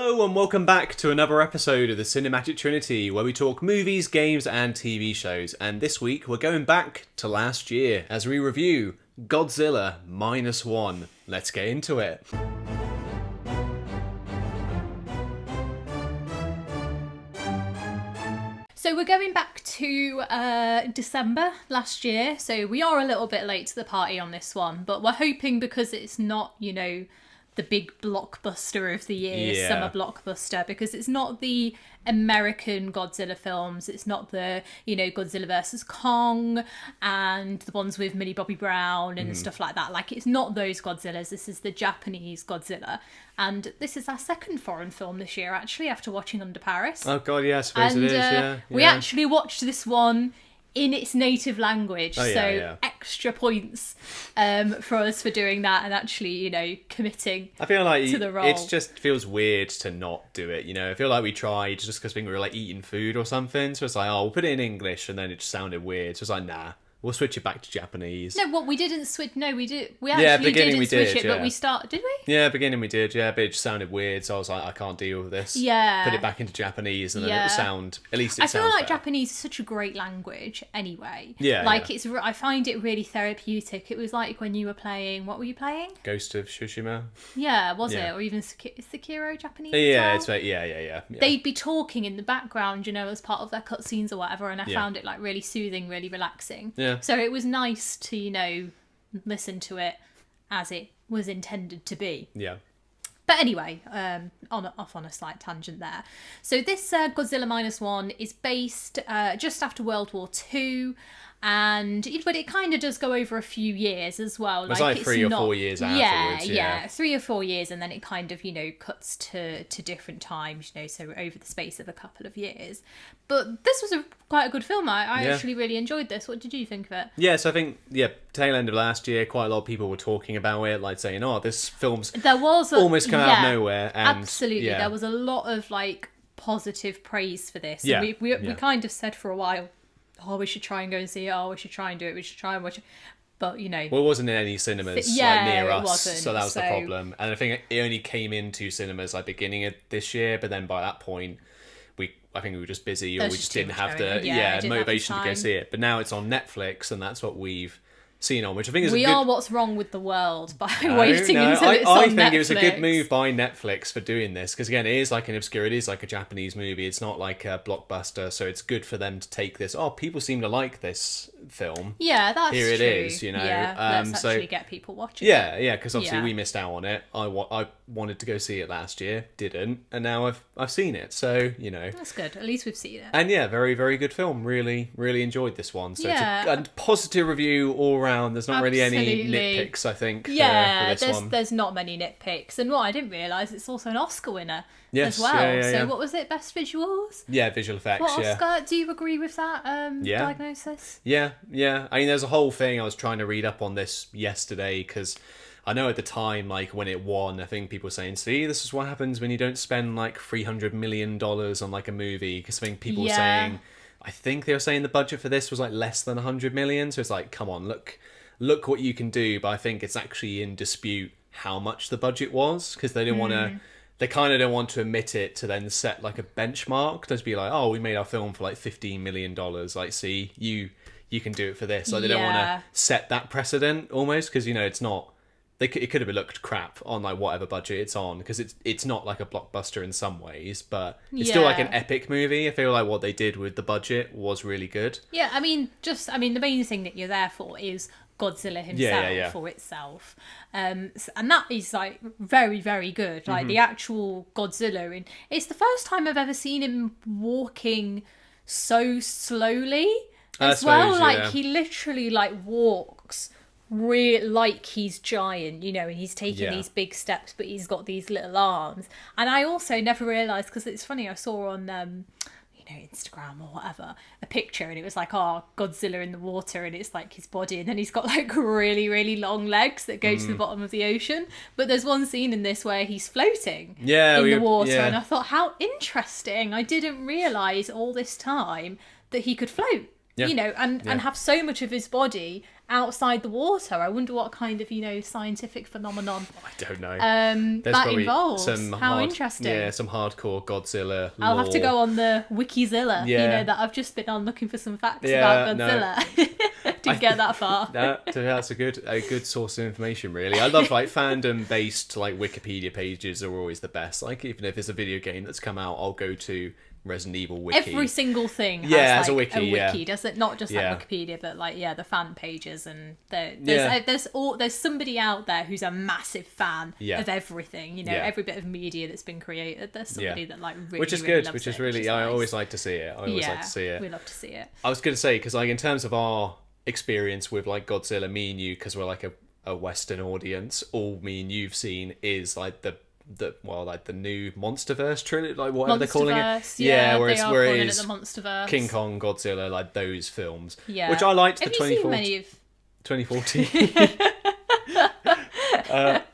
Hello and welcome back to another episode of the Cinematic Trinity, where we talk movies, games and TV shows. And this week we're going back to last year as we review Godzilla Minus One. Let's get into it. So we're going back to December last year, so we are a little bit late to the party on this one, but we're hoping because it's not, the big blockbuster of the year, summer blockbuster, because it's not the American Godzilla films, it's not the, Godzilla versus Kong and the ones with Millie Bobby Brown and stuff like that. Like, it's not those Godzillas, this is the Japanese Godzilla. And this is our second foreign film this year, actually, after watching Under Paris. Oh god, yeah, I suppose it is, yeah. We actually watched this one in its native language, extra points for us for doing that and actually, committing I feel like to the role. It just feels weird to not do it, I feel like we tried just because we were like eating food or something, so it's like, oh, we'll put it in English, and then it just sounded weird, so it's like, nah, we'll switch it back to Japanese. No, we didn't switch. No, we did. We actually didn't switch it, but we started. Did we? Yeah, beginning we did. Yeah, but it just sounded weird, so I was like, I can't deal with this. Yeah. Put it back into Japanese, and then it will sound. At least I feel like better. Japanese is such a great language, anyway. Yeah. It's. I find it really therapeutic. It was like when you were playing. What were you playing? Ghost of Tsushima. Yeah, was it? Or even Sekiro Japanese? Yeah, as well? it's yeah. They'd be talking in the background, as part of their cutscenes or whatever, and I found it like really soothing, really relaxing. Yeah. So it was nice to listen to it as it was intended to be. Yeah. But anyway, off on a slight tangent there. So this Godzilla Minus One is based just after World War II, but it kind of does go over a few years as well. It's like 3 or 4 years afterwards. Yeah, 3 or 4 years, and then it kind of cuts to different times. So over the space of a couple of years. But this was quite a good film. I actually really enjoyed this. What did you think of it? Yeah, so I think tail end of last year, quite a lot of people were talking about it, like saying, "Oh, this film's almost come out of nowhere." And, absolutely, there was a lot of positive praise for this. Yeah, and we kind of said for a while, "Oh, we should try and go and see it. Oh, we should try and do it. We should try and watch it." But well, it wasn't in any cinemas near us, so that was the problem. And I think it only came into cinemas beginning of this year, but then by that point, I think we were just busy, or we just didn't have the motivation to go see it. But now it's on Netflix, and that's what we've seen on, which I think is we are what's wrong with the world by waiting until it's on Netflix. I think it was a good move by Netflix for doing this, because again, it is like an obscure, it is like a Japanese movie, it's not like a blockbuster, so it's good for them to take this. Oh, people seem to like this film. Yeah, that's here it true. Is, Yeah, let's actually get people watching. Yeah, because obviously we missed out on it. I wanted to go see it last year, didn't, and now I've seen it. So that's good. At least we've seen it. And very, very good film. Really, really enjoyed this one. So it's a positive review all round. There's not really any nitpicks, I think. For this one. There's not many nitpicks. And what I didn't realise, it's also an Oscar winner as well. So what was it? Best visuals? Yeah, visual effects. What Oscar? Do you agree with that diagnosis? Yeah. I mean, there's a whole thing. I was trying to read up on this yesterday because I know at the time, when it won, I think people were saying, "See, this is what happens when you don't spend $300 million on a movie." Because I think people were saying, I think they were saying the budget for this was less than 100 million. So it's come on, look what you can do. But I think it's actually in dispute how much the budget was, because they didn't want to. They kind of don't want to admit it to then set a benchmark. Just be like, "Oh, we made our film for $15 million. See, you can do it for this." They don't want to set that precedent almost, because it's not. It could have looked crap on whatever budget it's on, because it's not a blockbuster in some ways, but it's still an epic movie. I feel like what they did with the budget was really good. Yeah, I mean, the main thing that you're there for is Godzilla himself for itself, and that is very, very good. The actual Godzilla, and it's the first time I've ever seen him walking so slowly as well. He literally walks like he's giant, and he's taking these big steps, but he's got these little arms. And I also never realised, because it's funny, I saw on Instagram or whatever a picture, and it was Godzilla in the water, and it's his body, and then he's got really, really long legs that go to the bottom of the ocean. But there's one scene in this where he's floating in the water, and I thought, how interesting. I didn't realise all this time that he could float. And have so much of his body outside the water. I wonder what kind of, scientific phenomenon I don't know. that involves. How interesting. Yeah, some hardcore Godzilla I'll lore. have to go on the Wikizilla, that I've just been on looking for some facts about Godzilla. Didn't get that far. That's a good source of information, really. I love like fandom based like Wikipedia pages are always the best. Like even if there's a video game that's come out, I'll go to Resident Evil wiki. Every single thing has a wiki, does it? Not just like Wikipedia, but like the fan pages, and there's somebody out there who's a massive fan of everything. Every bit of media that's been created. There's somebody that like really, which is really good, loves which is it, really which is I nice. always like to see it. We love to see it. I was going to say because like in terms of our experience with like Godzilla, me and you, because we're like a Western audience, all me and you've seen is like the new Monsterverse trilogy, like whatever they're calling it. Whereas the Monsterverse. King Kong, Godzilla, like those films. Yeah. Which I liked. Have the you seen many of 2014.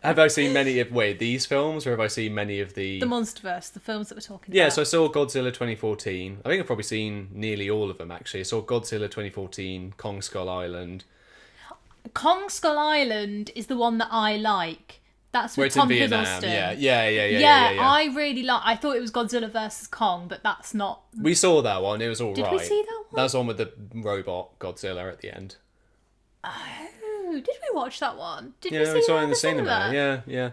Have I seen many of these films, or have I seen many of the Monsterverse, the films that we're talking about? Yeah, so I saw Godzilla 2014. I think I've probably seen nearly all of them actually. I saw Godzilla 2014, Kong Skull Island. Kong Skull Island is the one that I like. That's with Tom Hiddleston. Yeah. I really like. I thought it was Godzilla versus Kong, but that's not. We saw that one. It was all right. Did we see that one? That's the one with the robot Godzilla at the end. Oh, did we watch that one? Did we see we saw that it in the cinema. Yeah.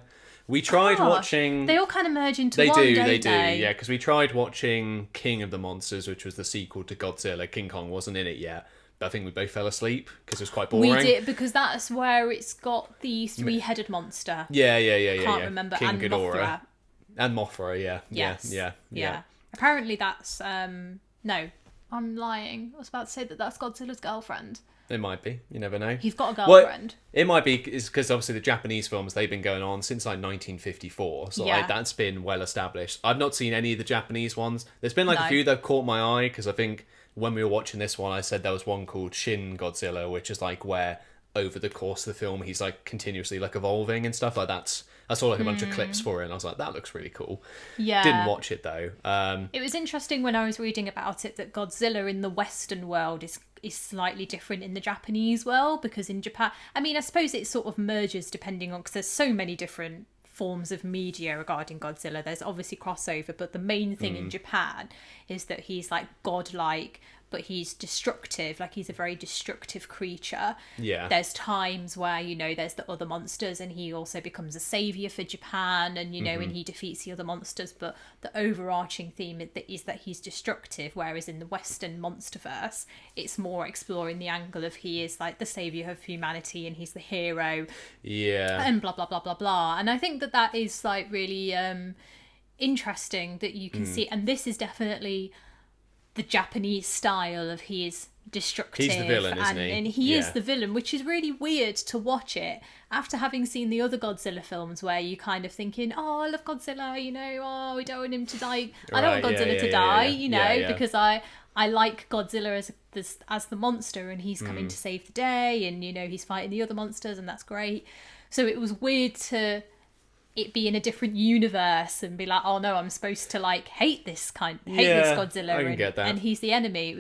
We tried watching. They all kind of merge into one. They do. Yeah, because we tried watching King of the Monsters, which was the sequel to Godzilla. King Kong wasn't in it yet. But I think we both fell asleep because it was quite boring. We did, because that's where it's got the three-headed monster. Yeah. Can't remember. King and Ghidorah. Mothra. And Mothra, yeah. Yes. Yeah. Apparently that's... no, I'm lying. I was about to say that's Godzilla's girlfriend. It might be. You never know. He's got a girlfriend. It might be because obviously the Japanese films, they've been going on since like 1954. So like that's been well established. I've not seen any of the Japanese ones. There's been like a few that caught my eye because I think when we were watching this one, I said there was one called Shin Godzilla, which is like where over the course of the film he's like continuously like evolving and stuff like that. I saw like a bunch of clips for it and I was like, that looks really cool. Yeah. Didn't watch it though. It was interesting when I was reading about it that Godzilla in the Western world is slightly different in the Japanese world, because in Japan, I mean, I suppose it sort of merges depending on, because there's so many different forms of media regarding Godzilla. There's obviously crossover, but the main thing in Japan is that he's like godlike, but he's destructive. Like he's a very destructive creature. Yeah. There's times where, there's the other monsters and he also becomes a savior for Japan, and, and he defeats the other monsters. But the overarching theme is that he's destructive, whereas in the Western Monsterverse, it's more exploring the angle of he is like the savior of humanity and he's the hero. Yeah. And blah, blah, blah, blah, blah. And I think that is like really interesting that you can see. And this is definitely the Japanese style of he is destructive. He's the villain, isn't he? And he is the villain, which is really weird to watch it after having seen the other Godzilla films where you kind of thinking, oh, I love Godzilla, we don't want him to die. I don't want Godzilla to die, because I like Godzilla as the monster, and he's coming to save the day, and he's fighting the other monsters, and that's great. So it was weird to it be in a different universe and be like, oh no, I'm supposed to like hate this Godzilla, I can get that. And he's the enemy.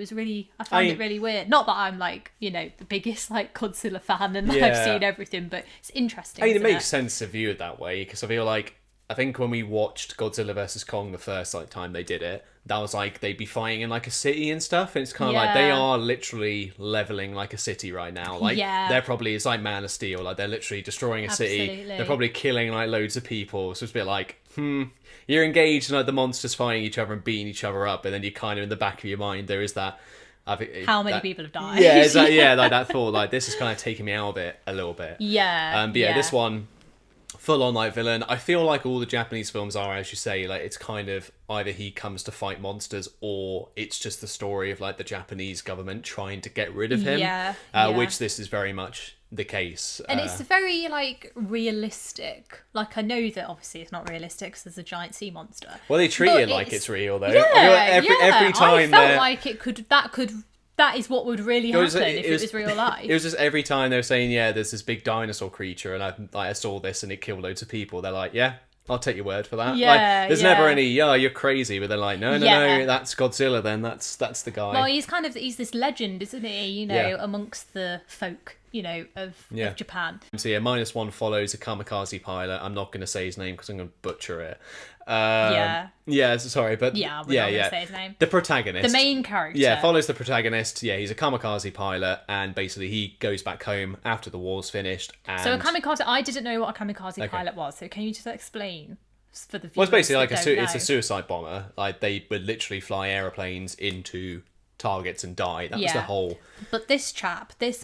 I found it really weird. Not that I'm like, the biggest like Godzilla fan and I've seen everything, but it's interesting. It makes sense to view it that way, because I feel like, I think when we watched Godzilla vs. Kong the first time they did it, that was like they'd be fighting in like a city and stuff, and it's kind of like they are literally leveling like a city right now. Like they're probably, it's like Man of Steel, like they're literally destroying a city. They're probably killing like loads of people. So it's a bit like, you're engaged in like the monsters fighting each other and beating each other up, and then you kind of in the back of your mind there is that. How many people have died? Yeah, exactly. Like that thought, like this is kind of taking me out of it a little bit. Yeah. This one, full on like villain. I feel like all the Japanese films are, as you say, like it's kind of either he comes to fight monsters or it's just the story of like the Japanese government trying to get rid of him. Which this is very much the case. And it's very like realistic. Like I know that obviously it's not realistic because there's a giant sea monster. Well, they treat it like it's real though. Every time I felt like that is what would really happen if it was real life. It was just every time they were saying, there's this big dinosaur creature, and I saw this and it killed loads of people. They're like, I'll take your word for that. There's never any, you're crazy, but they're like, no, that's Godzilla then. That's the guy. Well, he's this legend, isn't he? Amongst the folk. of Japan. So yeah, Minus One follows a kamikaze pilot. I'm not going to say his name because I'm going to butcher it. Sorry, but we're not going to say his name. The protagonist, the main character, follows the protagonist. Yeah, he's a kamikaze pilot, and basically he goes back home after the war's finished. And so a kamikaze, I didn't know what a kamikaze pilot was. So can you just explain for the viewers? Well, it's basically like it's a suicide bomber. Like they would literally fly aeroplanes into targets and die. That was the whole. But this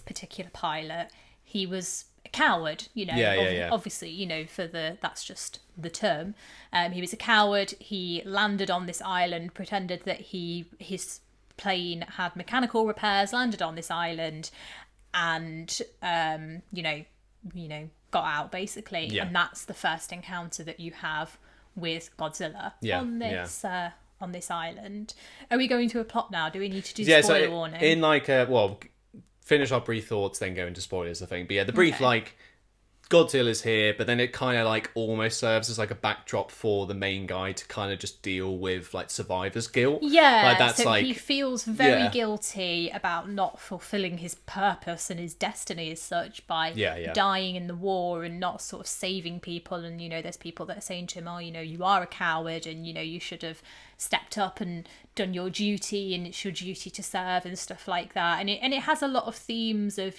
particular pilot, he was a coward, obviously, that's just the term. He was a coward. He landed on this island, pretended that his plane had mechanical repairs, landed on this island, and got out basically. Yeah. And that's the first encounter that you have with Godzilla on this island. Are we going to a plot now? Do we need to do spoiler warning? In finish our brief thoughts, then go into spoilers, I think. But the brief, Godzilla's here, but then it kind of almost serves as a backdrop for the main guy to kind of just deal with survivor's guilt. Yeah, he feels very guilty about not fulfilling his purpose and his destiny as such by dying in the war and not sort of saving people. And there's people that are saying to him, "Oh, you are a coward, and you should have stepped up and done your duty, and it's your duty to serve," and stuff like that. And it has a lot of themes of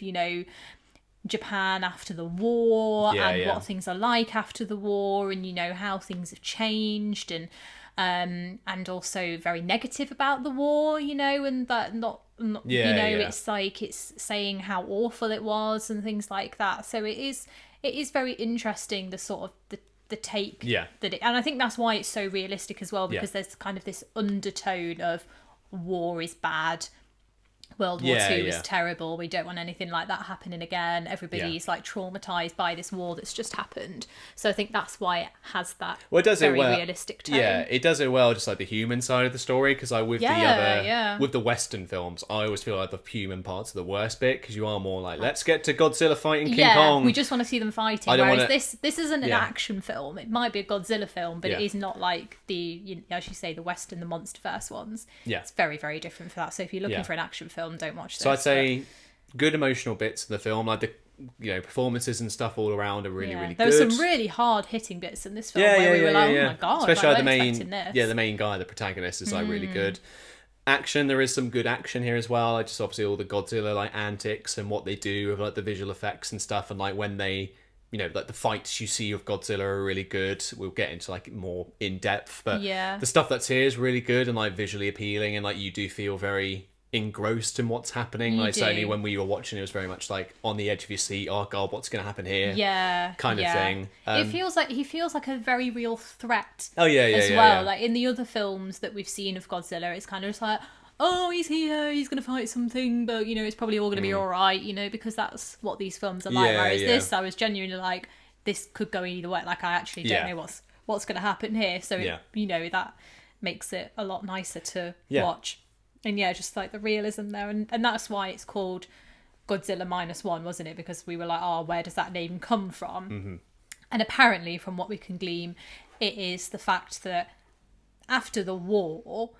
Japan after the war what things are like after the war, and how things have changed, and also very negative about the war, and that it's saying how awful it was and things like that. So it is very interesting, the sort of the take that it, and I think that's why it's so realistic as well, because there's kind of this undertone of war is bad, World War II is terrible, we don't want anything like that happening again, everybody's traumatized by this war that's just happened. So I think that's why it has that realistic tone. It does it well, just the human side of the story, because with the Western films, I always feel the human part's the worst bit, because you are more let's get to Godzilla fighting King Kong. We just want to see them fighting, whereas this isn't an action film. It might be a Godzilla film, but it is not like the, as you say, the Western, the MonsterVerse ones. It's very, very different for that. So if you're looking for an action film, don't watch this. So I'd say good emotional bits of the film, the performances and stuff all around are really good. There were some really hard hitting bits in this film where we were oh my god, especially the main guy, the protagonist, is really good. Action, there is some good action here as well. Just obviously all the Godzilla antics and what they do with the visual effects and stuff, and when they the fights you see of Godzilla are really good. We'll get into more in depth, but the stuff that's here is really good and visually appealing, and you do feel very engrossed in what's happening. Certainly when we were watching, it was very much on the edge of your seat. Oh god, what's going to happen here? Kind of thing. It feels like he feels like a very real threat. As well. In the other films that we've seen of Godzilla, it's kind of just oh, he's here, he's going to fight something, but it's probably all going to be all right, because that's what these films are like. Whereas this, I was genuinely this could go either way. I actually don't know what's going to happen here. So that makes it a lot nicer to watch. And just the realism there, and that's why it's called Godzilla Minus One, wasn't it? Because we were where does that name come from? Mm-hmm. And apparently, from what we can glean, it is the fact that after the war,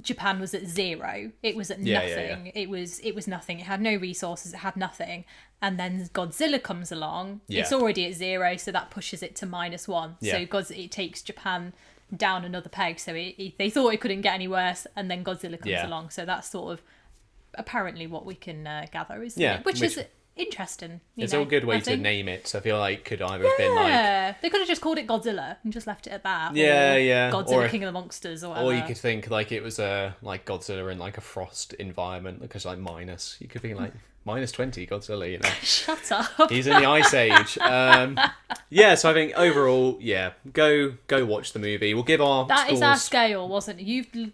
Japan was at zero. It was at nothing. It was nothing. It had no resources. It had nothing. And then Godzilla comes along. It's already at zero, so that pushes it to -1. So it takes Japan down another peg, so they thought it couldn't get any worse, and then Godzilla comes along. So that's sort of apparently what we can gather, isn't it? Which is interesting. It's a good way to name it. So I feel could either have been they could have just called it Godzilla and just left it at that. Godzilla King of the Monsters or whatever. Or you could think it was Godzilla in a frost environment, because minus. You could be -20 Godzilla, Shut up. He's in the Ice Age. So I think overall, go watch the movie. We'll give our That is our scale, wasn't it?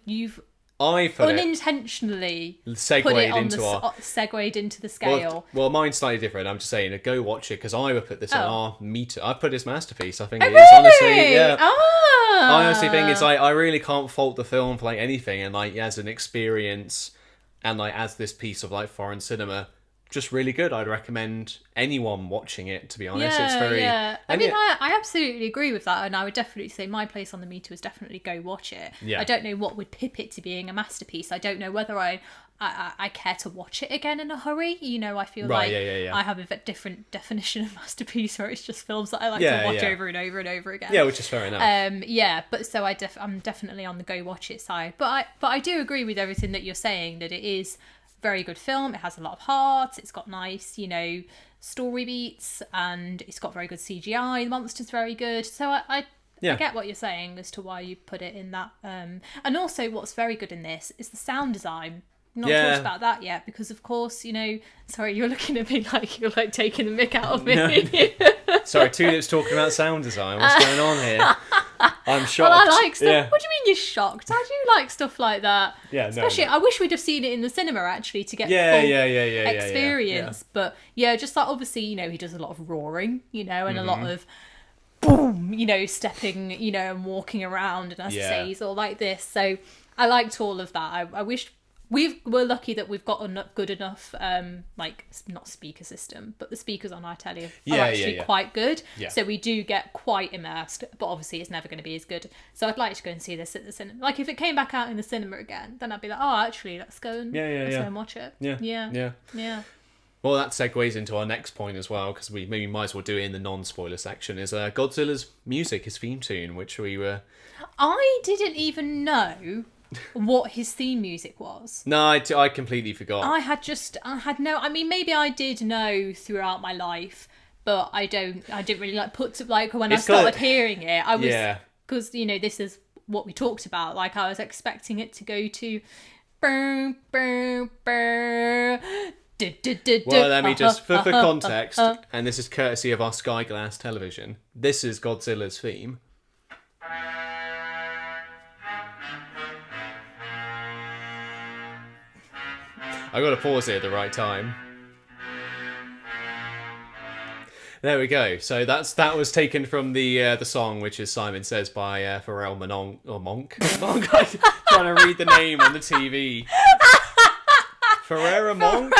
You've unintentionally segued into the scale. Well, mine's slightly different. I'm just saying, go watch it, because I would put this on our meter. I put this masterpiece. I think it is honestly, I honestly think it's I really can't fault the film for anything, and as an experience, and as this piece of foreign cinema, just really good. I'd recommend anyone watching it, to be honest. It's very... Yeah. I absolutely agree with that, and I would definitely say my place on the meter is definitely go watch it. Yeah. I don't know what would pip it to being a masterpiece. I don't know whether I care to watch it again in a hurry. I feel I have a different definition of masterpiece, where it's just films that I like to watch over and over and over again. Yeah, which is fair enough. But so I'm definitely on the go watch it side. But I do agree with everything that you're saying, that it is very good film. It has a lot of heart. It's got nice, story beats, and it's got very good CGI. The monster's very good. So I get what you're saying as to why you put it in that. And also, what's very good in this is the sound design. Not talked about that yet, because of course, sorry, you're looking at me like you're like taking the mick out of me. No. Sorry, Tulip's talking about sound design. What's going on here? I'm shocked. Well, I like stuff. Yeah. What do you mean you're shocked? I do like stuff like that. Yeah, especially, I wish we'd have seen it in the cinema actually to get full experience. Yeah. But just like obviously, he does a lot of roaring, and a lot of boom, stepping, and walking around, and as I say, he's all like this. So I liked all of that. I wish. We're lucky that we've got a good enough, not speaker system, but the speakers on our telly are actually quite good. Yeah. So we do get quite immersed, but obviously it's never going to be as good. So I'd like to go and see this at the cinema. Like if it came back out in the cinema again, then I'd be like, oh, actually, let's go and go and watch it. Yeah. Well, that segues into our next point as well, because we maybe might as well do it in the non-spoiler section, is Godzilla's music, his theme tune, which we were... I didn't even know what his theme music was. No, I completely forgot. I mean, maybe I did know throughout my life, but I didn't really when I started hearing it, I was, because this is what we talked about, like I was expecting it to go to burr, burr, burr. Well, let me just, for context, and this is courtesy of our Skyglass television, this is Godzilla's theme. I got to pause it at the right time. There we go. So that was taken from the song, which is Simon Says by Pharrell Monk. Monk. I'm trying to read the name on the TV. Pharrell Monk.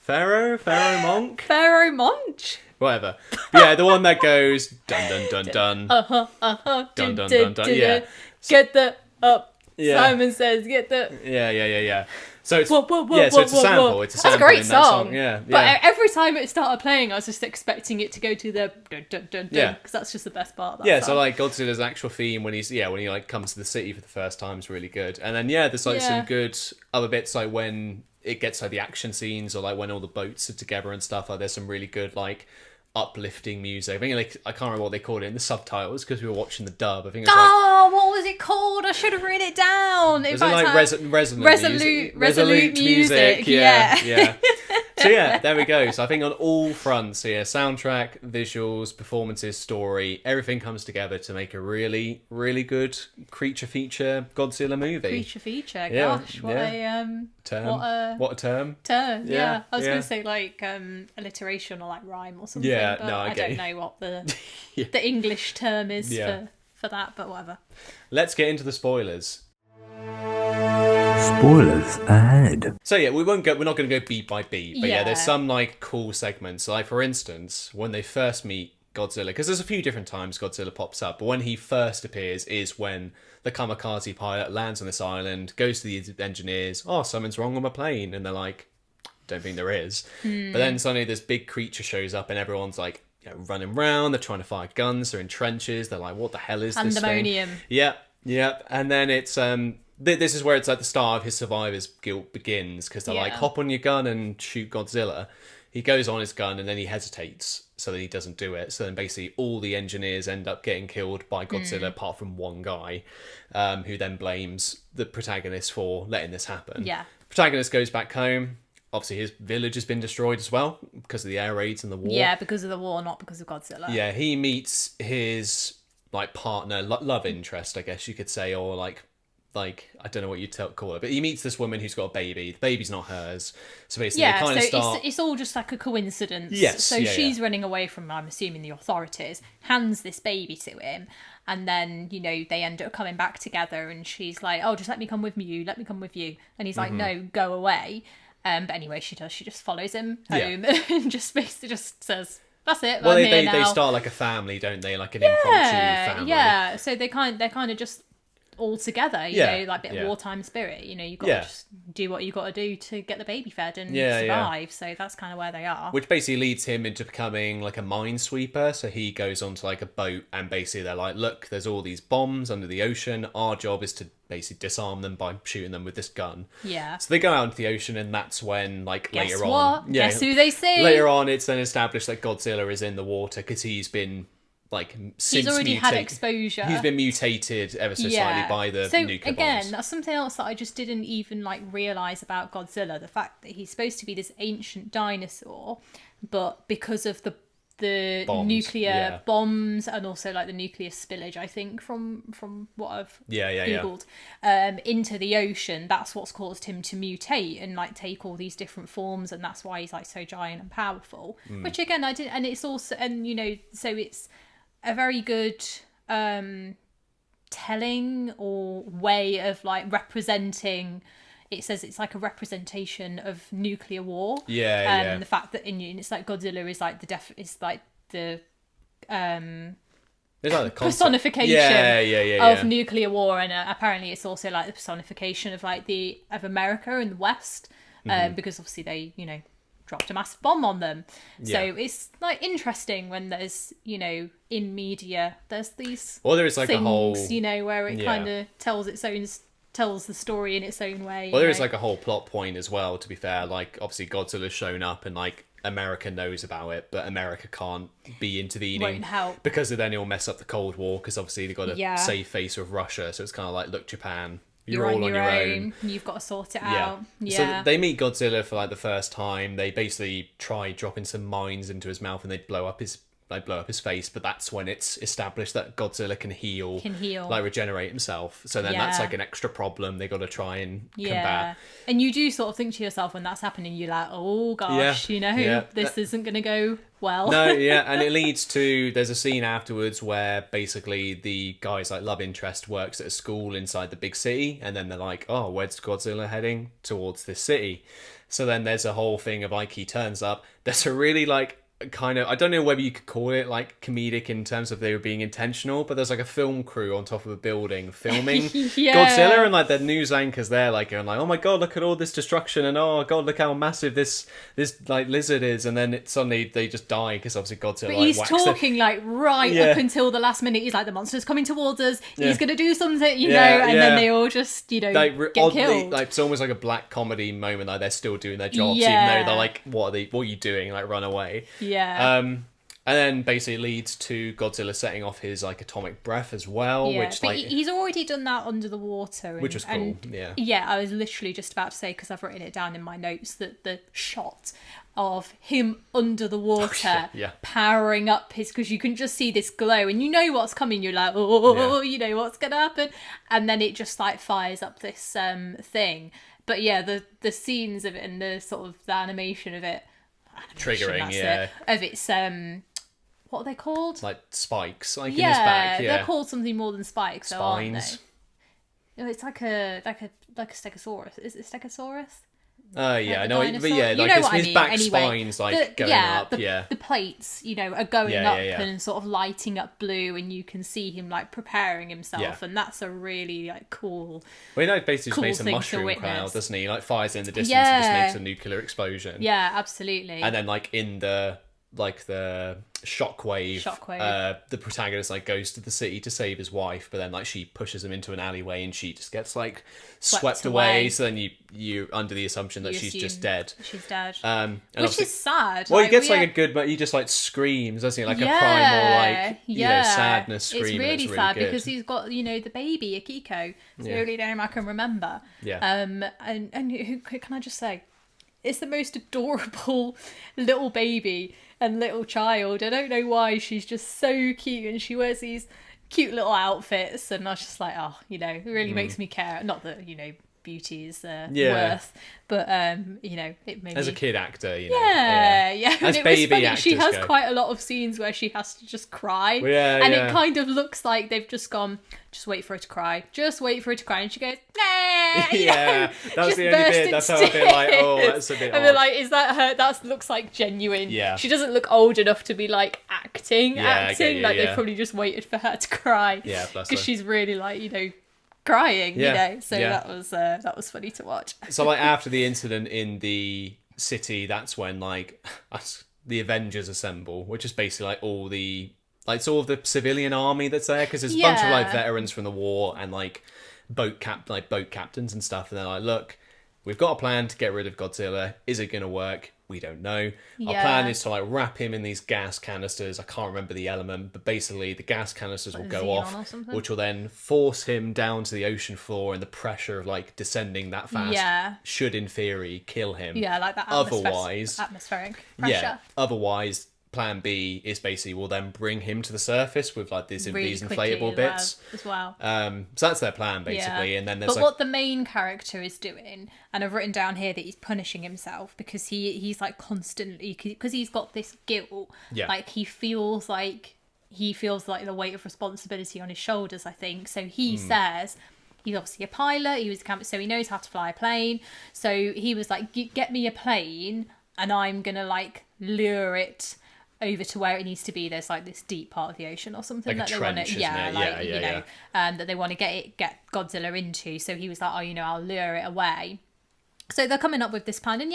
Pharaoh Monk. Pharaoh Monk. Whatever. Yeah, the one that goes dun dun dun dun. Dun dun dun dun. Yeah. Get the up. Yeah. Simon Says, get the... Yeah. So it's, so it's a sample. It's a sample. That's a great song. Yeah. But every time it started playing, I was just expecting it to go to the dun dun dun dun, because that's just the best part of that song. So like Godzilla's actual theme when he like comes to the city for the first time is really good. And then there's like some good other bits, like when it gets like the action scenes, or like when all the boats are together and stuff. Like there's some really good like uplifting music. I think I can't remember what they called it in the subtitles because we were watching the dub. I think it was what was it called? I should have written it down. Was it like resolute music? Yeah. So there we go. So I think on all fronts here, soundtrack, visuals, performances, story, everything comes together to make a really, really good creature feature Godzilla movie. Creature feature, gosh, what a term. What a term. Yeah. I was going to say like alliteration or like rhyme or something. Yeah, but no, I don't know what the the English term is for that, but whatever. Let's get into the spoilers. Spoilers ahead. So we're not going to go beat by beat, but there's some like cool segments. Like for instance, when they first meet Godzilla, because there's a few different times Godzilla pops up, but when he first appears is when the Kamikaze pilot lands on this island, goes to the engineers, something's wrong on my plane, and they're like, don't think there is. But then suddenly this big creature shows up and everyone's like running around, they're trying to fire guns, they're in trenches, they're like, what the hell is this Pandemonium. thing? Yep. And then it's this is where it's like the start of his survivor's guilt begins, because they're like, hop on your gun and shoot Godzilla. He goes on his gun and then he hesitates, so that he doesn't do it. So then basically all the engineers end up getting killed by Godzilla, apart from one guy, who then blames the protagonist for letting this happen. Yeah. Protagonist goes back home. Obviously his village has been destroyed as well because of the air raids and the war. Yeah, because of the war, not because of Godzilla. Yeah, he meets his like partner, love interest, I guess you could say, or like I don't know what you'd call it, but he meets this woman who's got a baby. The baby's not hers, so basically they kind of start. It's all just like a coincidence. Yes. So she's running away from, I'm assuming, the authorities, hands this baby to him, and then they end up coming back together, and she's like, "Oh, just let me come with you. Let me come with you," and he's like, "No, go away." But anyway, she just follows him home and just basically just says, "That's it. Well, I'm here they now." start like a family, don't they? Like an impromptu family. Yeah. So they're kind of just all together, you know, like a bit of wartime spirit. You know, you've got to just do what you got to do to get the baby fed and survive. So that's kind of where they are. Which basically leads him into becoming like a minesweeper. So he goes onto like a boat, and basically they're like, "Look, there's all these bombs under the ocean. Our job is to basically disarm them by shooting them with this gun." Yeah. So they go out into the ocean, and that's when, like, Guess later what? on, Guess who they see? Later on, it's then established that Godzilla is in the water because he's been like since he's already had exposure. He's been mutated ever so slightly by the nuclear bombs. That's something else that I just didn't even like realize about Godzilla. The fact that he's supposed to be this ancient dinosaur, but because of the Bombs, nuclear bombs and also like the nuclear spillage, I think from what I've googled into the ocean, that's what's caused him to mutate and like take all these different forms, and that's why he's like so giant and powerful. Which again, I did, and it's also, and you know, so it's a very good telling or way of like representing. It says it's like a representation of nuclear war. The fact that it's like Godzilla is like it's like the personification of nuclear war, and apparently it's also like the personification of like of America and the West, because obviously they, you know, dropped a massive bomb on them. So it's like interesting when there's, you know, in media there's these there is like things, a whole, you know, where it kind of tells the story in its own way. Well, there is like a whole plot point as well, to be fair. Like, obviously Godzilla's shown up and like America knows about it, but America can't be intervening. Won't help. Because then it'll mess up the Cold War, because obviously they've got a save face with Russia. So it's kind of like, look, Japan, you're all on your own. You've got to sort it out. So they meet Godzilla for like the first time. They basically try dropping some mines into his mouth and they blow up his face, but that's when it's established that Godzilla can heal, like regenerate himself. So then that's like an extra problem they got to try and combat. And you do sort of think to yourself when that's happening, you're like, oh gosh, you know, this isn't going to go well. No, and it leads to, there's a scene afterwards where basically the guy's like love interest works at a school inside the big city, and then they're like, oh, where's Godzilla heading? Towards this city. So then there's a whole thing of like, he turns up. There's a really like kind of, I don't know whether you could call it like comedic in terms of they were being intentional, but there's like a film crew on top of a building filming Godzilla, and like the news anchors there like going like, oh my god, look at all this destruction, and oh god, look how massive this like lizard is, and then suddenly they just die because obviously Godzilla but like he's talking like up until the last minute. He's like, the monster's coming towards us, he's gonna do something, you know, and then they all just, you know, like, get oddly killed. Like it's almost like a black comedy moment, like they're still doing their jobs even though they're like, what are you doing, like run away. And then basically leads to Godzilla setting off his like atomic breath as well, which but like he's already done that under the water, which was cool. I was literally just about to say, because I've written it down in my notes, that the shot of him under the water powering up his, because you can just see this glow and you know what's coming, you're like, you know what's gonna happen, and then it just like fires up this thing. But the scenes of it and the sort of the animation of it, triggering of its what are they called, like spikes, like in his back. They're called something more than spikes, spines, though, aren't they? It's like a stegosaurus. Is it stegosaurus? I know, but like you know his back spines like going up. The plates, you know, are going up and sort of lighting up blue, and you can see him like preparing himself, and that's a really like cool. Well, you know, basically just makes a mushroom cloud, doesn't he? Like fires in the distance and just makes a nuclear explosion. Yeah, absolutely. And then like in the shockwave, the protagonist like goes to the city to save his wife, but then like she pushes him into an alleyway and she just gets like swept away. So then you under the assumption that she's just dead. She's dead. Which is sad. Well, he gets like a good, but he just like screams, doesn't he? Like a primal like you know, sadness scream. It's really sad good. because he's got, you know, the baby Akiko. It's the only name I can remember. And who can I just say? It's the most adorable little baby and little child. I don't know why, she's just so cute, and she wears these cute little outfits, and I was just like, oh, you know, it really makes me care. Not that, you know, beauty is worth. But you know, it made as me... a kid actor, you know. Yeah. As and baby it was funny. actors She has go. quite a lot of scenes where she has to just cry. Yeah, it kind of looks like they've just gone, just wait for her to cry. Just wait for her to cry. And she goes, nah. Yeah, that's the only bit. That's how I feel like, oh, that's a bit And odd. they're like, is that her? That looks like genuine. Yeah. She doesn't look old enough to be like acting. you, Like they probably just waited for her to cry. Yeah, bless her. Because she's really like, you know, crying, you know. So that was funny to watch. So like after the incident in the city, that's when like the Avengers assemble, which is basically like all the sort of the civilian army that's there, because there's a bunch of like veterans from the war and like boat captains and stuff, and they're like, look, we've got a plan to get rid of Godzilla. Is it going to work? We don't know. Our plan is to like wrap him in these gas canisters. I can't remember the element, but basically the gas canisters will go off, which will then force him down to the ocean floor, and the pressure of like descending that fast should in theory kill him. Yeah, like that atmospheric pressure. Yeah, otherwise plan B is basically we'll then bring him to the surface with like these inflatable bits as well. So that's their plan basically, and then there's what the main character is doing, and I've written down here that he's punishing himself because he's like constantly, because he's got this guilt. Like he feels like the weight of responsibility on his shoulders, I think. So he says, he's obviously a pilot, he was a camper, so he knows how to fly a plane. So he was like, get me a plane and I'm gonna like lure it over to where it needs to be. There's like this deep part of the ocean or something like that they want to, that they want to get Godzilla into. So he was like, oh, you know, I'll lure it away. So they're coming up with this plan, and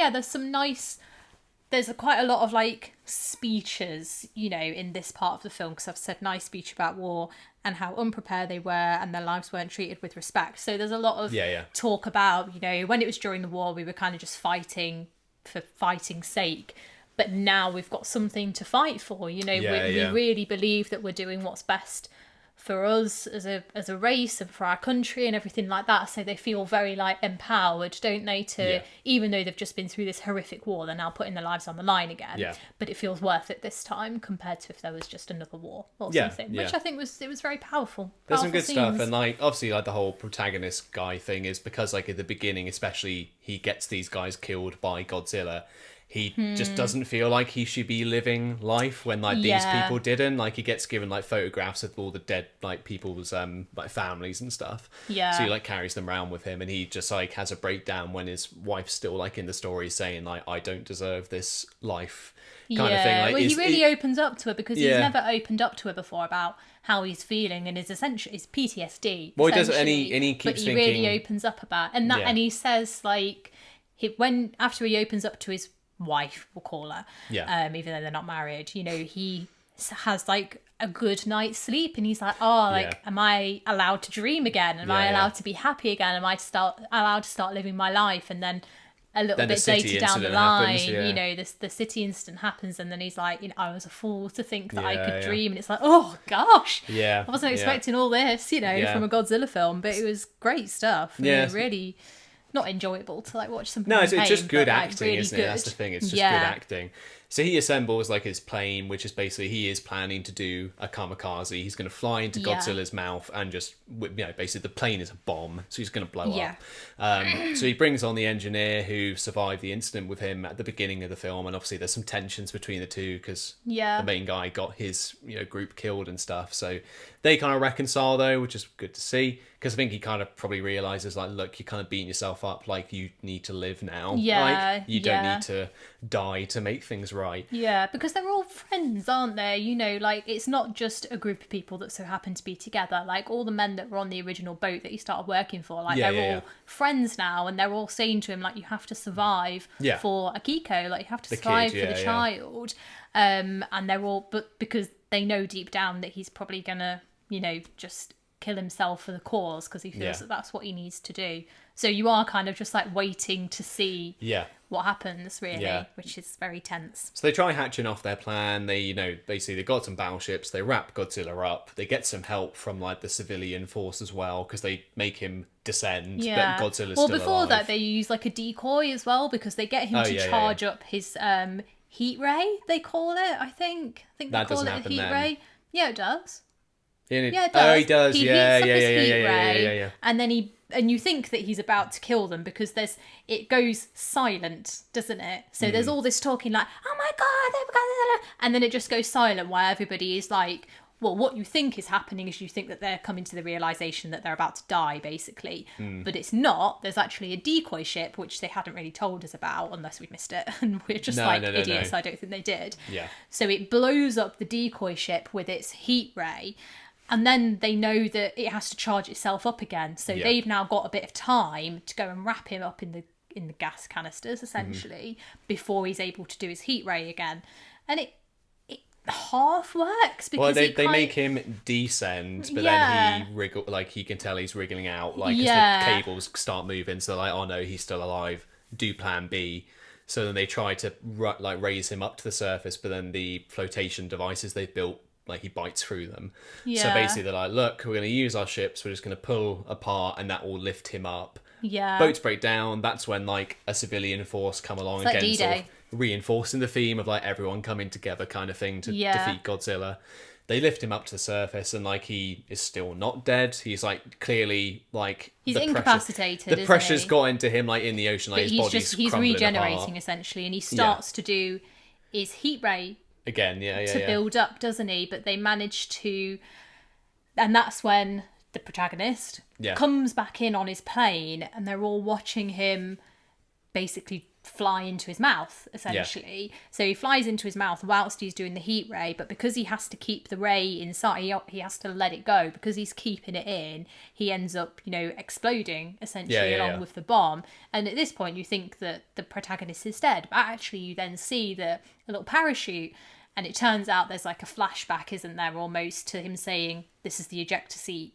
there's quite a lot of like speeches, you know, in this part of the film, because I've said nice speech about war and how unprepared they were and their lives weren't treated with respect. So there's a lot of talk about, you know, when it was during the war, we were kind of just fighting for fighting's sake. But now we've got something to fight for, you know. We really believe that we're doing what's best for us as a race and for our country and everything like that. So they feel very like empowered, don't they? Even though they've just been through this horrific war, they're now putting their lives on the line again. Yeah. But it feels worth it this time compared to if there was just another war or something, which I think was very powerful. There's some good stuff, and like obviously like the whole protagonist guy thing is because like at the beginning, especially, he gets these guys killed by Godzilla. He just doesn't feel like he should be living life when like these people didn't. Like he gets given like photographs of all the dead like people's like families and stuff. Yeah. So he like carries them around with him, and he just like has a breakdown when his wife's still like in the story saying like, I don't deserve this life kind of thing. Like, well, he really opens up to her because he's never opened up to her before about how he's feeling and his PTSD. Well, he does, and he keeps but he thinking, really opens up about and he says like after he opens up to his wife, we'll call her, even though they're not married, you know, he has like a good night's sleep, and he's like, am I allowed to dream again? Am I allowed to be happy again? Am I allowed to start living my life? And then a little bit later down the line, you know, the city incident happens, and then he's like, you know, I was a fool to think that I could dream, and it's like, oh gosh, I wasn't expecting all this, you know, from a Godzilla film, but it was great stuff. Really not enjoyable to like watch something. No, it's just good but, acting, really isn't it? That's the thing. It's just good acting. So he assembles like his plane, which is basically he is planning to do a kamikaze. He's going to fly into Godzilla's mouth and just, you know, basically the plane is a bomb, so he's going to blow up. So he brings on the engineer who survived the incident with him at the beginning of the film, and obviously there's some tensions between the two because the main guy got his, you know, group killed and stuff. So they kind of reconcile though, which is good to see, because I think he kind of probably realizes like, look, you're kind of beating yourself up. Like, you need to live now. Like, you don't need to die to make things right. Yeah, because they're all friends, aren't they? You know, like, it's not just a group of people that so happen to be together. Like, all the men that were on the original boat that he started working for, like, they're all friends now, and they're all saying to him, like, you have to survive for Akiko. Like, you have to survive for the child. And they're all, but because they know deep down that he's probably gonna, you know, just kill himself for the cause, because he feels that that's what he needs to do. So you are kind of just like waiting to see what happens, really, which is very tense. So they try hatching off their plan. They, you know, basically they've got some battleships. They wrap Godzilla up. They get some help from like the civilian force as well, because they make him descend. But Godzilla's still alive. Well, before that, they use like a decoy as well, because they get him to charge up his heat ray. They call it. I think they call it a heat ray. Yeah, it does. Yeah, it does. Oh, he does. He Yeah, heats up yeah, his yeah, heat yeah, ray, yeah. and you think that he's about to kill them because it goes silent, doesn't it? So there's all this talking like, oh my god, and then it just goes silent while everybody is like, well, what you think is happening is you think that they're coming to the realization that they're about to die, basically. But it's not. There's actually a decoy ship, which they hadn't really told us about, unless we missed it. And we're just idiots. No. I don't think they did. Yeah. So it blows up the decoy ship with its heat ray. And then they know that it has to charge itself up again. So they've now got a bit of time to go and wrap him up in the gas canisters, essentially, before he's able to do his heat ray again. And it half works because they make him descend, but then he wriggle, like he can tell he's wriggling out, like as the cables start moving. So like, oh no, he's still alive. Do plan B. So then they try to like raise him up to the surface, but then the flotation devices they've built, like he bites through them. So basically they're like, look, we're going to use our ships. We're just going to pull apart, and that will lift him up. Yeah. Boats break down. That's when like a civilian force come along it's again, like sort of reinforcing the theme of like everyone coming together kind of thing to defeat Godzilla. They lift him up to the surface, and like he is still not dead. He's like clearly like he's incapacitated. The pressure's got into him like in the ocean, like but his he's crumbling regenerating apart. Essentially, and he starts to do his heat ray again. To build up, doesn't he? But they manage to, and that's when the protagonist comes back in on his plane, and they're all watching him basically fly into his mouth, essentially. So he flies into his mouth whilst he's doing the heat ray, but because he has to keep the ray inside, he has to let it go. Because he's keeping it in, he ends up, exploding, essentially, along with the bomb. And at this point, you think that the protagonist is dead, but actually you then see a little parachute, and it turns out there's like a flashback, isn't there, almost, to him saying, this is the ejector seat.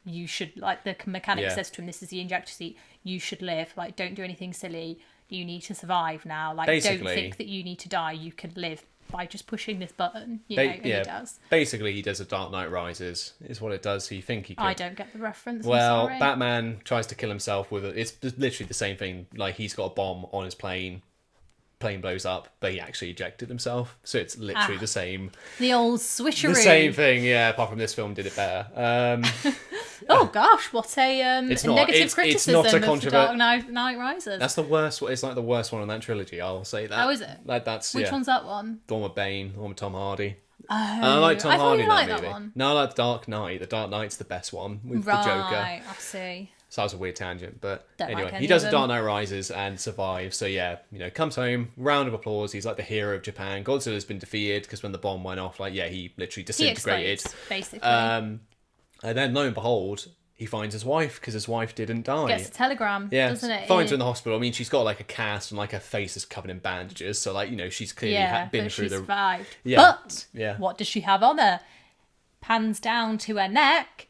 You should, like, the mechanic says to him, this is the ejector seat. You should live. Like, don't do anything silly. You need to survive now. Like, basically, don't think that you need to die. You can live by just pushing this button. And he does. Basically, he does a Dark Knight Rises, is what it does. So you think he could. I don't get the reference. Well, Batman tries to kill himself with it. It's literally the same thing. Like, he's got a bomb on his plane. Plane blows up, but he actually ejected himself. So it's literally the same. The old switcheroo. The same thing, yeah. Apart from this film did it better. Oh gosh, what a negative criticism it's not of The Dark Knight Rises. That's the worst. It's like the worst one in that trilogy. I'll say that. Oh, is it? That's Which one's that one? The one with Bane, the one with Tom Hardy. Oh, and I like Tom Hardy in that movie. That one. No, I like The Dark Knight. The Dark Knight's the best one with the Joker. Right, I see. So that was a weird tangent, but Don't anyway, like he does The Dark Knight Rises and survives. So yeah, comes home, round of applause. He's like the hero of Japan. Godzilla's been defeated because when the bomb went off, he literally disintegrated. He explodes, basically. And then lo and behold, he finds his wife because his wife didn't die. Gets a telegram, doesn't it? Finds her in the hospital. I mean, she's got like a cast and like her face is covered in bandages. So she's clearly been through the. Survived. Yeah. But what does she have on her? Pans down to her neck.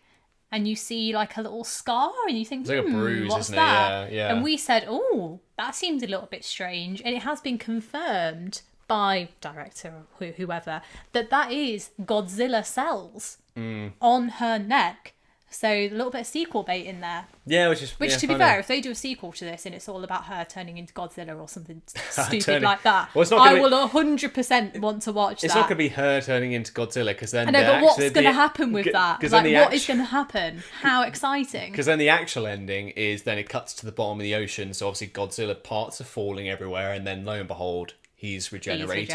And you see like a little scar, and you think, it's like a bruise, what's isn't that? It? Yeah. And we said, oh, that seems a little bit strange. And it has been confirmed by director or whoever that is Godzilla cells on her neck. So a little bit of sequel bait in there. Yeah, which to be fair, if they do a sequel to this and it's all about her turning into Godzilla or something stupid like that, I will 100% want to watch that. It's not going to be her turning into Godzilla because then. I know, but what's going to happen with that? Like, what is going to happen? How exciting! Because then the actual ending is then it cuts to the bottom of the ocean. So obviously Godzilla parts are falling everywhere, and then lo and behold, he's regenerating.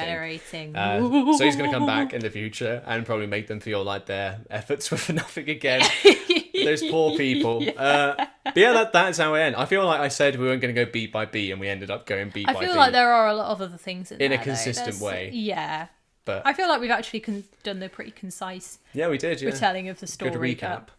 So he's going to come back in the future and probably make them feel like their efforts were for nothing again. Those poor people. But yeah, that's how it ends. I feel like I said we weren't going to go beat by beat, and we ended up going beat by beat. I feel like there are a lot of other things in there, a consistent way. Yeah. But I feel like we've actually done the pretty concise we did, retelling of the story. Good recap.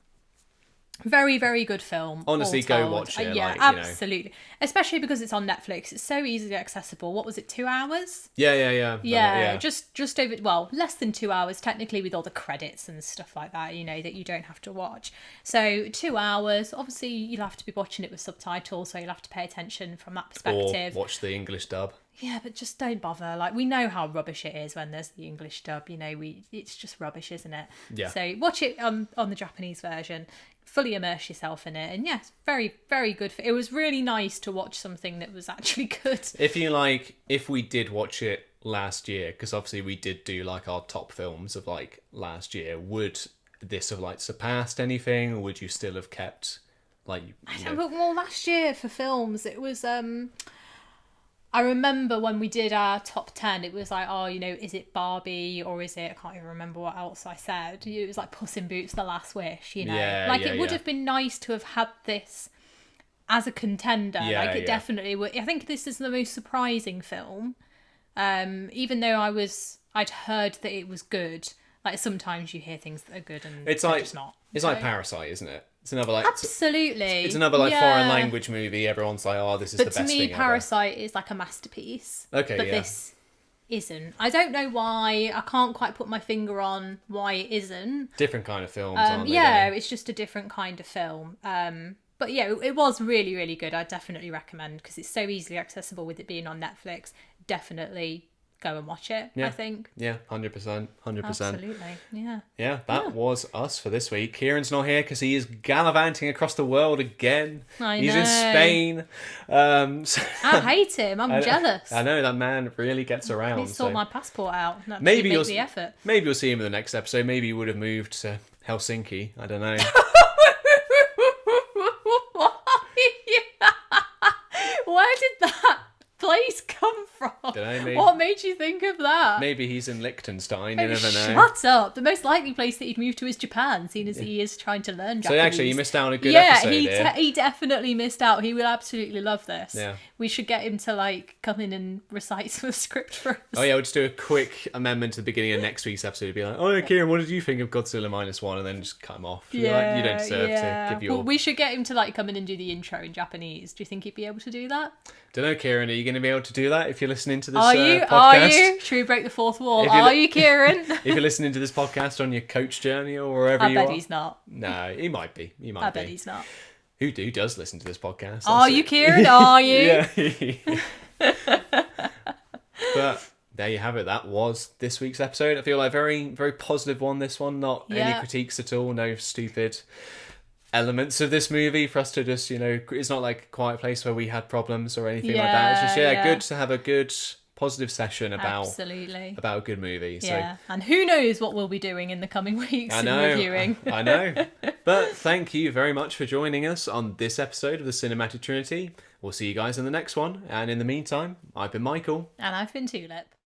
Very, very good film. Honestly, go watch it. Yeah, absolutely. Especially because it's on Netflix. It's so easily accessible. What was it, 2 hours? Yeah. Just over, well, less than 2 hours, technically, with all the credits and stuff like that, that you don't have to watch. So 2 hours. Obviously, you'll have to be watching it with subtitles, so you'll have to pay attention from that perspective. Or watch the English dub. Yeah, but just don't bother. Like, we know how rubbish it is when there's the English dub. It's just rubbish, isn't it? Yeah. So watch it on the Japanese version. Fully immerse yourself in it, and yes, very, very good. It was really nice to watch something that was actually good. If we did watch it last year, because obviously we did do like our top films of like last year, would this have like surpassed anything, or would you still have kept like? Well, last year for films, it was. I remember when we did our top 10, it was like, oh, is it Barbie or is it? I can't even remember what else I said. It was like Puss in Boots: The Last Wish. It would have been nice to have had this as a contender. It definitely would. I think this is the most surprising film. Even though I'd heard that it was good. Like sometimes you hear things that are good and it's like just not. It's like Parasite, isn't it? It's another like absolutely. It's another like foreign language movie. Everyone's like, oh, this is the best thing ever. But to me, Parasite is like a masterpiece. Okay, but this isn't. I don't know why. I can't quite put my finger on why it isn't. Different kind of films, aren't they? Yeah, it's just a different kind of film. But yeah, it was really, really good. I definitely recommend because it's so easily accessible with it being on Netflix. Definitely go and watch it, I think. Yeah, 100%. Absolutely, yeah. Yeah, that was us for this week. Kieran's not here because he is gallivanting across the world again. He's in Spain. I hate him. I'm jealous. I know, that man really gets around. I need to sort my passport out. Maybe make the effort. Maybe you'll see him in the next episode. Maybe he would have moved to Helsinki. I don't know. Where did that place come from? What made you think of that? Maybe he's in Liechtenstein, you never know. Shut up. The most likely place that he'd move to is Japan, seeing as he is trying to learn Japanese. So actually you missed out on a good episode here. He definitely missed out. He will absolutely love this. Yeah. We should get him to come in and recite some script for us. Oh yeah, we'll just do a quick amendment to the beginning of next week's episode. It'd be like, oh yeah, Kieran, what did you think of Godzilla Minus One? And then just cut him off. You don't deserve to give your... Well, we should get him to come in and do the intro in Japanese. Do you think he'd be able to do that? Don't know, Kieran. Are you going to be able to do that if you're listening to this podcast? Are you? Should we break the fourth wall? Are you, Kieran? If you're listening to this podcast on your coach journey or wherever you are. I bet he's not. No, he might be. I bet he's not. Who does listen to this podcast? Are you, Kieran? Are you? Yeah. But there you have it. That was this week's episode. I feel like very, very positive one, this one. Not any critiques at all. No stupid elements of this movie for us to just, it's not like a Quiet Place where we had problems or anything like that. It's just, good to have a good positive session about a good movie. Yeah, so, and who knows what we'll be doing in the coming weeks in reviewing. I know. But thank you very much for joining us on this episode of the Cinematic Trinity. We'll see you guys in the next one. And in the meantime, I've been Michael. And I've been Tulip.